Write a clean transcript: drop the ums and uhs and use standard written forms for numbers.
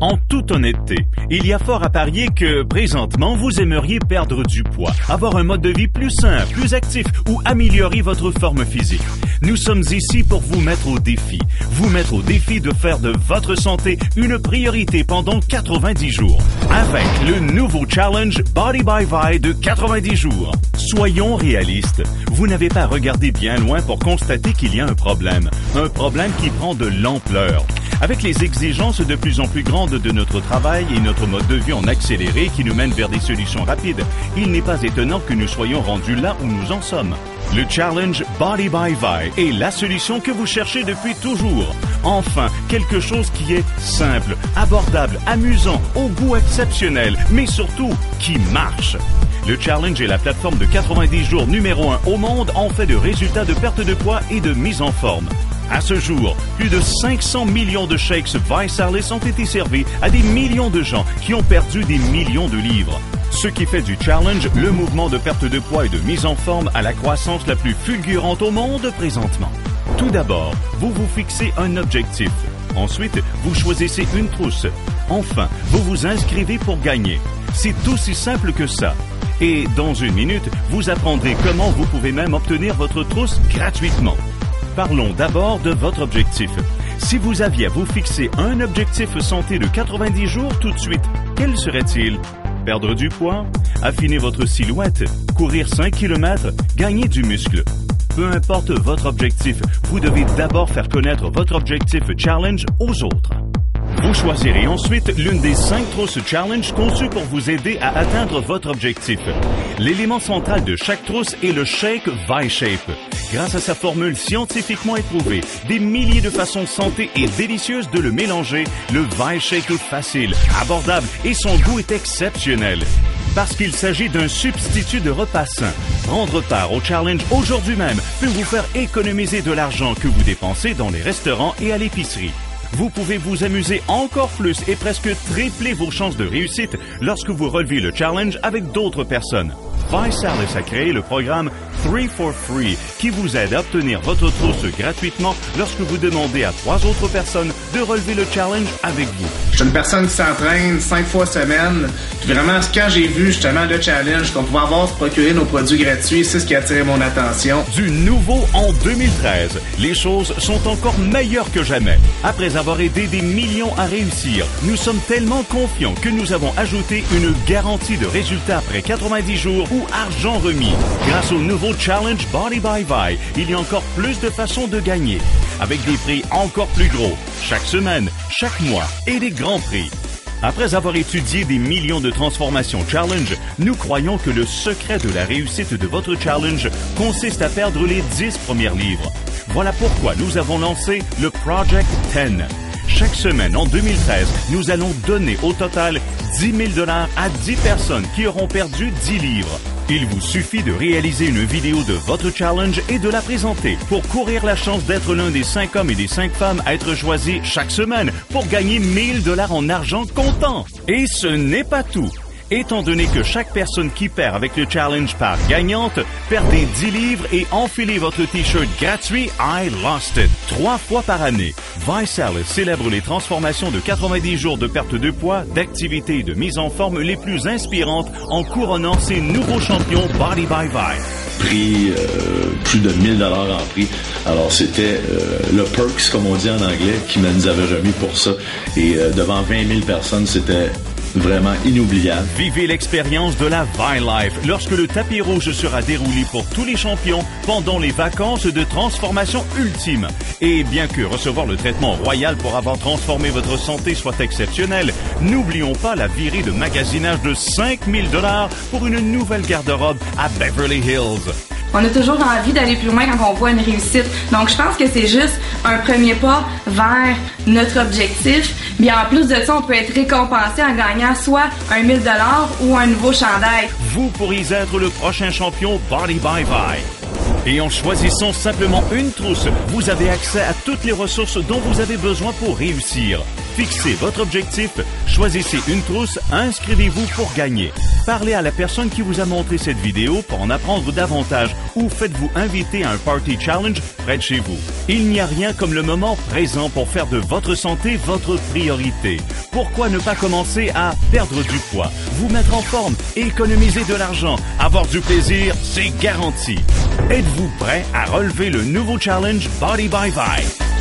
En toute honnêteté, il y a fort à parier que, présentement, vous aimeriez perdre du poids, avoir un mode de vie plus sain, plus actif ou améliorer votre forme physique. Nous sommes ici pour vous mettre au défi de faire de votre santé une priorité pendant 90 jours. Avec le nouveau challenge Body by Vi de 90 jours. Soyons réalistes, vous n'avez pas regardé bien loin pour constater qu'il y a un problème qui prend de l'ampleur. Avec les exigences de plus en plus grandes de notre travail et notre mode de vie en accéléré qui nous mène vers des solutions rapides, il n'est pas étonnant que nous soyons rendus là où nous en sommes. Le challenge Body by Vi est la solution que vous cherchez depuis toujours. Enfin, quelque chose qui est simple, abordable, amusant, au goût exceptionnel, mais surtout qui marche. Le challenge est la plateforme de 90 jours numéro 1 au monde en fait de résultats de perte de poids et de mise en forme. À ce jour, plus de 500 millions de shakes ViSalus ont été servis à des millions de gens qui ont perdu des millions de livres. Ce qui fait du challenge le mouvement de perte de poids et de mise en forme à la croissance la plus fulgurante au monde présentement. Tout d'abord, vous vous fixez un objectif. Ensuite, vous choisissez une trousse. Enfin, vous vous inscrivez pour gagner. C'est aussi simple que ça. Et dans une minute, vous apprendrez comment vous pouvez même obtenir votre trousse gratuitement. Parlons d'abord de votre objectif. Si vous aviez à vous fixer un objectif santé de 90 jours tout de suite, quel serait-il? Perdre du poids, affiner votre silhouette, courir 5 km, gagner du muscle. Peu importe votre objectif, vous devez d'abord faire connaître votre objectif challenge aux autres. Vous choisirez ensuite l'une des 5 trousses challenge conçues pour vous aider à atteindre votre objectif. L'élément central de chaque trousse est le shake ViShape. Grâce à sa formule scientifiquement éprouvée, des milliers de façons santé et délicieuses de le mélanger, le ViShake est facile, abordable et son goût est exceptionnel. Parce qu'il s'agit d'un substitut de repas sain. Prendre part au challenge aujourd'hui même peut vous faire économiser de l'argent que vous dépensez dans les restaurants et à l'épicerie. Vous pouvez vous amuser encore plus et presque tripler vos chances de réussite lorsque vous relevez le challenge avec d'autres personnes. ViSalus a créé le programme 3 for Free qui vous aide à obtenir votre trousse gratuitement lorsque vous demandez à 3 autres personnes de relever le challenge avec vous. Je suis une personne qui s'entraîne 5 fois semaine. Puis vraiment, quand j'ai vu justement le challenge, qu'on pouvait avoir se procurer nos produits gratuits, c'est ce qui a attiré mon attention. Du nouveau en 2013, les choses sont encore meilleures que jamais. Après avoir aidé des millions à réussir, nous sommes tellement confiants que nous avons ajouté une garantie de résultat après 90 jours ou argent remis. Grâce au nouveau challenge Body by Vi, il y a encore plus de façons de gagner, avec des prix encore plus gros, chaque semaine, chaque mois et des grands prix. Après avoir étudié des millions de transformations challenge, nous croyons que le secret de la réussite de votre challenge consiste à perdre les 10 premiers livres. Voilà pourquoi nous avons lancé le Project 10. Chaque semaine en 2013, nous allons donner au total 10 000 $ à 10 personnes qui auront perdu 10 livres. Il vous suffit de réaliser une vidéo de votre challenge et de la présenter pour courir la chance d'être l'un des 5 hommes et des 5 femmes à être choisis chaque semaine pour gagner 1 000 $ en argent comptant. Et ce n'est pas tout. Étant donné que chaque personne qui perd avec le challenge part gagnante, perdez 10 livres et enfilez votre t-shirt gratuit I Lost It 3 fois par année. ViSalus célèbre les transformations de 90 jours de perte de poids, d'activité et de mise en forme les plus inspirantes en couronnant ces nouveaux champions Body by Vi. Prix plus de 1 000 $ en prix. Alors c'était le Perks, comme on dit en anglais, qui ne nous avait jamais pour ça. Et devant 20 000 personnes, c'était vraiment inoubliable. Vivez l'expérience de la ViLife lorsque le tapis rouge sera déroulé pour tous les champions pendant les vacances de transformation ultime. Et bien que recevoir le traitement royal pour avoir transformé votre santé soit exceptionnel, n'oublions pas la virée de magasinage de 5 000 $ pour une nouvelle garde-robe à Beverly Hills. On a toujours envie d'aller plus loin quand on voit une réussite. Donc, je pense que c'est juste un premier pas vers notre objectif. Mais en plus de ça, on peut être récompensé en gagnant soit 1 000 $ ou un nouveau chandail. Vous pourriez être le prochain champion Body by Vi. Et en choisissant simplement une trousse, vous avez accès à toutes les ressources dont vous avez besoin pour réussir. Fixez votre objectif, choisissez une trousse, inscrivez-vous pour gagner. Parlez à la personne qui vous a montré cette vidéo pour en apprendre davantage ou faites-vous inviter à un Party Challenge près de chez vous. Il n'y a rien comme le moment présent pour faire de votre santé votre priorité. Pourquoi ne pas commencer à perdre du poids, vous mettre en forme, économiser de l'argent, avoir du plaisir, c'est garanti. Êtes-vous prêt à relever le nouveau challenge Body by Vi?